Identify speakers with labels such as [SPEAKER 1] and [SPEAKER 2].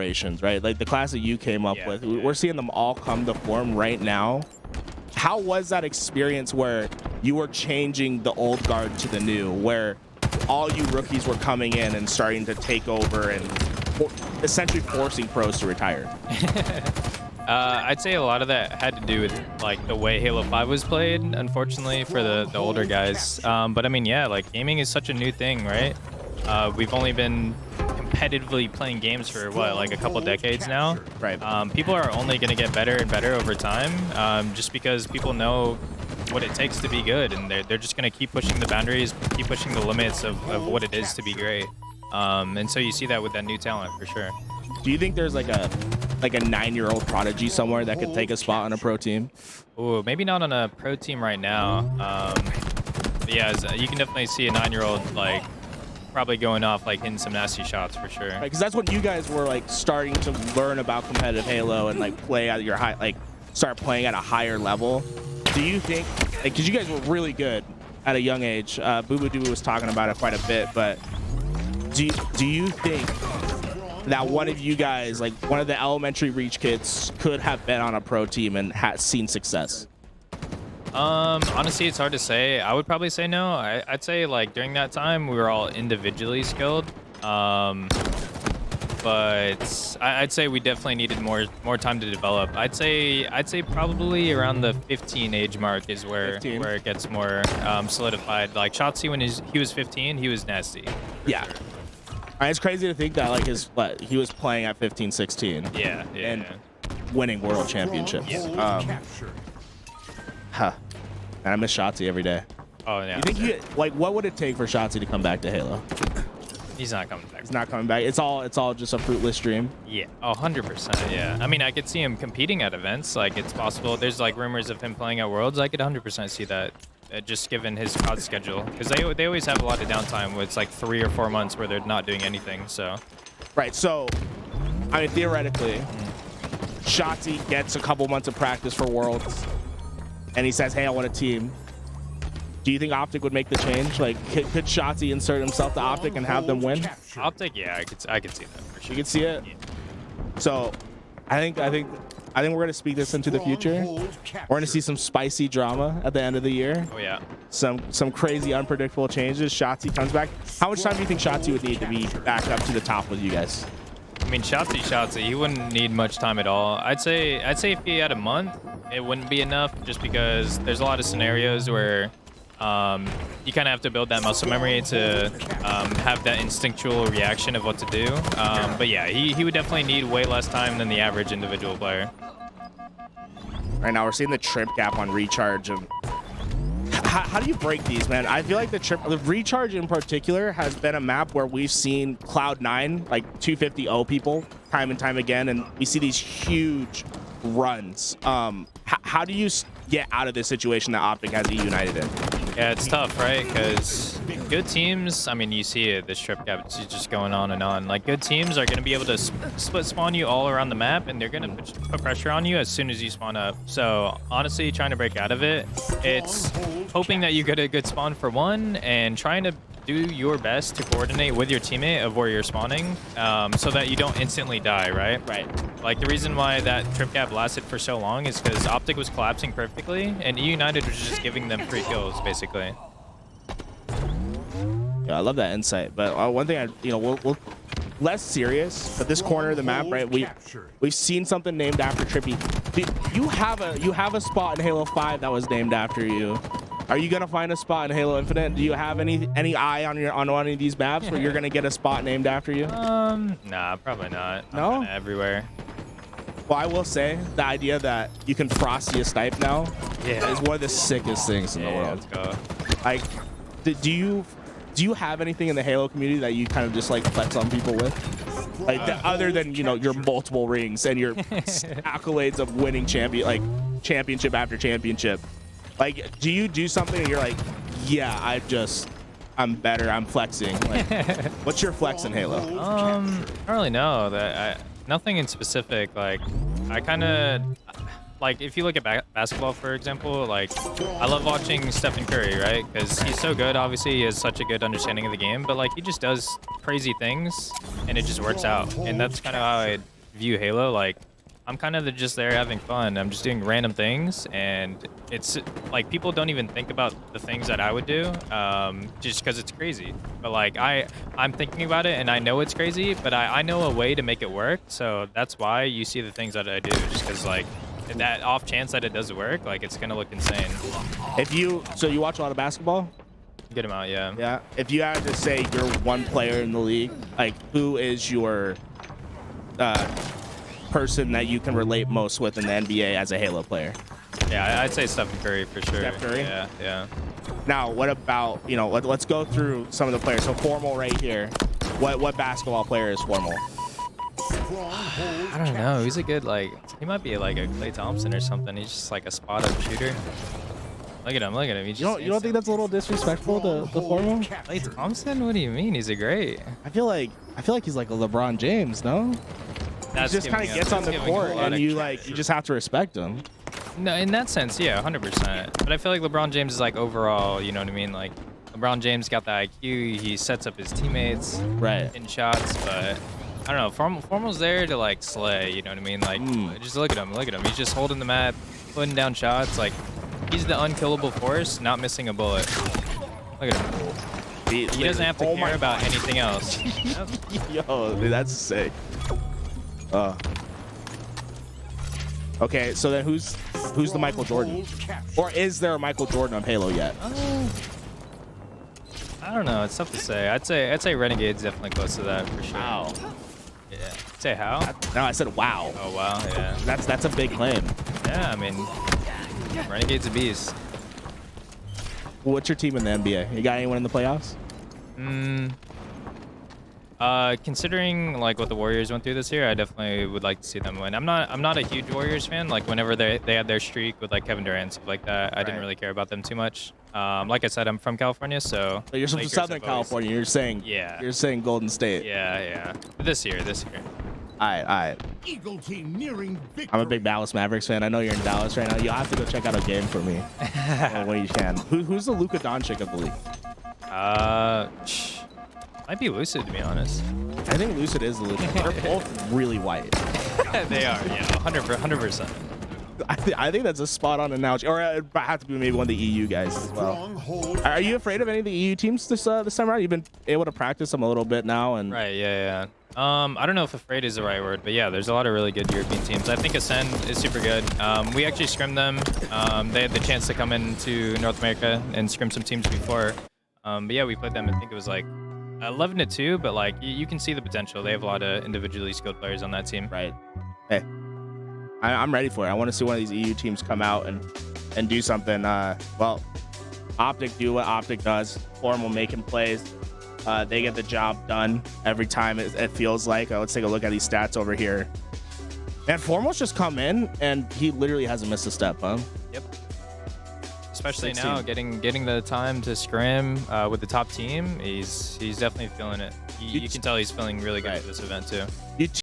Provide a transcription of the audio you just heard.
[SPEAKER 1] generations, right? Like the class that you came up with, we're seeing them all come to form right now. How was that experience where you were changing the old guard to the new, where all you rookies were coming in and starting to take over and essentially forcing pros to retire?
[SPEAKER 2] I'd say a lot of that had to do with like the way Halo 5 was played, unfortunately, for the older guys. But I mean, yeah, like gaming is such a new thing, right? We've only been competitively playing games for what, like a couple decades now.
[SPEAKER 1] Right.
[SPEAKER 2] People are only going to get better and better over time, just because people know what it takes to be good, and they're just going to keep pushing the boundaries, keep pushing the limits of what it is to be great. And so you see that with that new talent for sure.
[SPEAKER 1] Do you think there's like a 9-year-old prodigy somewhere that could take a spot on a pro team?
[SPEAKER 2] Ooh, maybe not on a pro team right now. But yeah, you can definitely see a 9-year-old like probably going off, like hitting some nasty shots for sure.
[SPEAKER 1] Because that's when you guys were like starting to learn about competitive Halo and like play at your high, like start playing at a higher level. Do you think, like, because you guys were really good at a young age, Boo Boo Doo was talking about it quite a bit, but do you think that one of you guys, like one of the elementary reach kids, could have been on a pro team and had seen success?
[SPEAKER 2] Honestly, it's hard to say. I would probably say no. I'd say like during that time we were all individually skilled. But I'd say we definitely needed more time to develop. I'd say probably around the 15 age mark is where it gets more solidified. Like Shotzi, when he was 15, he was nasty.
[SPEAKER 1] Yeah.
[SPEAKER 2] Sure.
[SPEAKER 1] It's crazy to think that like he was playing at 15, 16.
[SPEAKER 2] Yeah.
[SPEAKER 1] And winning world championships.
[SPEAKER 2] Yeah.
[SPEAKER 1] And I miss Shotzi every day.
[SPEAKER 2] Oh yeah.
[SPEAKER 1] You think what would it take for Shotzi to come back to Halo?
[SPEAKER 2] He's not coming back.
[SPEAKER 1] He's not coming back. It's all just a fruitless dream.
[SPEAKER 2] Yeah. Oh, 100%. Yeah. I mean, I could see him competing at events. Like it's possible. There's like rumors of him playing at Worlds. I could 100% see that. Just given his COD schedule, because they always have a lot of downtime where it's like 3 or 4 months where they're not doing anything. So.
[SPEAKER 1] Right. So, I mean, theoretically, Shotzi gets a couple months of practice for Worlds, and he says, "Hey, I want a team." Do you think OpTic would make the change? Like, could Shotzi insert himself to OpTic and have them win?
[SPEAKER 2] OpTic, yeah, I could see that for sure.
[SPEAKER 1] You could see it.
[SPEAKER 2] Yeah.
[SPEAKER 1] So, I think we're gonna speak this into the future. We're gonna see some spicy drama at the end of the year.
[SPEAKER 2] Oh yeah.
[SPEAKER 1] Some crazy, unpredictable changes. Shotzi comes back. How much time do you think Shotzi would need to be back up to the top with you guys?
[SPEAKER 2] I mean, Shotzi, he wouldn't need much time at all. I'd say if he had a month, it wouldn't be enough, just because there's a lot of scenarios where you kind of have to build that muscle memory to have that instinctual reaction of what to do. But yeah, he would definitely need way less time than the average individual player.
[SPEAKER 1] Right now, we're seeing the trip gap on recharge. How do you break these, man? I feel like the recharge in particular has been a map where we've seen Cloud9, like 250-0 people time and time again, and we see these huge runs. How do you get out of this situation that OpTic has eUnited in?
[SPEAKER 2] Yeah, it's tough, right? Because good teams, I mean, you see it, this trip gap is just going on and on. Like, good teams are going to be able to split spawn you all around the map, and they're going to put pressure on you as soon as you spawn up. So, honestly, trying to break out of it, it's hoping that you get a good spawn for one, and trying to do your best to coordinate with your teammate of where you're spawning, so that you don't instantly die, right?
[SPEAKER 1] Right.
[SPEAKER 2] Like, the reason why that trip gap lasted for so long is because OpTic was collapsing perfectly, and eUnited was just giving them free kills, basically.
[SPEAKER 1] Yeah, I love that insight. But one thing we'll less serious, but this corner of the map, right? We've seen something named after Trippy. You have a spot in Halo 5 that was named after you. Are you gonna find a spot in Halo Infinite? Do you have any eye on one of these maps where you're gonna get a spot named after you?
[SPEAKER 2] Nah, probably not.
[SPEAKER 1] No?
[SPEAKER 2] I'm everywhere.
[SPEAKER 1] Well, I will say the idea that you can Frosty a snipe now is one of the sickest things in the world.
[SPEAKER 2] Let's go.
[SPEAKER 1] Like, do you have anything in the Halo community that you kind of just like flex on people with? Like, other than, your multiple rings and your accolades of winning championship after championship. Like, do you do something and you're like, yeah, I'm better, I'm flexing? Like, what's your flex in Halo?
[SPEAKER 2] I don't really know. Nothing in specific. Like, I kind of like if you look at basketball, for example, like I love watching Stephen Curry, right? Because he's so good. Obviously, he has such a good understanding of the game, but like he just does crazy things, and it just works out. And that's kind of how I view Halo. Like I'm kind of just there having fun. I'm just doing random things, and it's like people don't even think about the things that I would do, just because it's crazy. But like I'm thinking about it, and I know it's crazy, but I know a way to make it work. So that's why you see the things that I do, just because like that off chance that it does work, like it's gonna look insane.
[SPEAKER 1] So you watch a lot of basketball?
[SPEAKER 2] Good amount, yeah.
[SPEAKER 1] Yeah. If you had to say you're one player in the league, like who is your person that you can relate most with in the NBA as a Halo player?
[SPEAKER 2] Yeah, I'd say Stephen Curry for sure.
[SPEAKER 1] Steph Curry?
[SPEAKER 2] Yeah.
[SPEAKER 1] Now, what about, let's go through some of the players. So Formal right here. What basketball player is Formal?
[SPEAKER 2] I don't know. He's a good, like, he might be like a Klay Thompson or something. He's just like a spot-up shooter. Look at him. He just
[SPEAKER 1] You don't think that's a little disrespectful to Formal?
[SPEAKER 2] Klay Thompson? What do you mean? He's a great.
[SPEAKER 1] I feel like he's like a LeBron James, no? He just kind of gets on the court, and you just have to respect him.
[SPEAKER 2] No, in that sense, yeah, 100%. But I feel like LeBron James is like overall, you know what I mean? Like LeBron James got the IQ. He sets up his teammates in shots, but I don't know. Formal's there to like slay, you know what I mean? Like just look at him. He's just holding the mat, putting down shots. Like he's the unkillable force, not missing a bullet. Look at him. He doesn't have to care about anything else.
[SPEAKER 1] Yo, dude, that's sick. Okay, so then who's the Michael Jordan? Or is there a Michael Jordan of Halo yet?
[SPEAKER 2] I don't know. It's tough to say. I'd say Renegade's definitely close to that for sure.
[SPEAKER 1] Wow.
[SPEAKER 2] Yeah. Say how?
[SPEAKER 1] No, I said wow.
[SPEAKER 2] Oh wow. Yeah.
[SPEAKER 1] That's a big claim.
[SPEAKER 2] Yeah, I mean, Renegade's a beast.
[SPEAKER 1] What's your team in the NBA? You got anyone in the playoffs?
[SPEAKER 2] Considering like what the Warriors went through this year, I definitely would like to see them win. I'm not a huge Warriors fan. Like whenever they had their streak with like Kevin Durant and stuff like that, I didn't really care about them too much. Like I said, I'm from California, so.
[SPEAKER 1] You're from Southern California. You're saying.
[SPEAKER 2] Yeah.
[SPEAKER 1] You're saying Golden State.
[SPEAKER 2] Yeah. But this year.
[SPEAKER 1] All right.
[SPEAKER 3] Eagle team nearing victory.
[SPEAKER 1] I'm a big Dallas Mavericks fan. I know you're in Dallas right now. You'll have to go check out a game for me when you can. Who's the Luka Doncic of the league?
[SPEAKER 2] Might be Lucid, to be honest.
[SPEAKER 1] I think Lucid is the Luka. They're both really white.
[SPEAKER 2] They are, yeah, 100%.
[SPEAKER 1] I think that's a spot-on analogy. Or it have to be maybe one of the EU guys as well. Are you afraid of any of the EU teams this time around? You've been able to practice them a little bit now, and
[SPEAKER 2] right, yeah. I don't know if afraid is the right word, but yeah, there's a lot of really good European teams. I think Ascend is super good. We actually scrimmed them. They had the chance to come into North America and scrim some teams before. But yeah, we played them. I think it was like 11-2, but like you can see the potential. They have a lot of individually skilled players on that team.
[SPEAKER 1] Right. Hey, I'm ready for it. I want to see one of these EU teams come out and do something. Well, OpTic do what OpTic does. Formal making plays. They get the job done every time. It feels like. Let's take a look at these stats over here. And Formal's just come in and he literally hasn't missed a step, huh?
[SPEAKER 2] Yep. Especially
[SPEAKER 1] 16.
[SPEAKER 2] now, getting the time to scrim with the top team, he's definitely feeling it. You can tell he's feeling really good for this event too.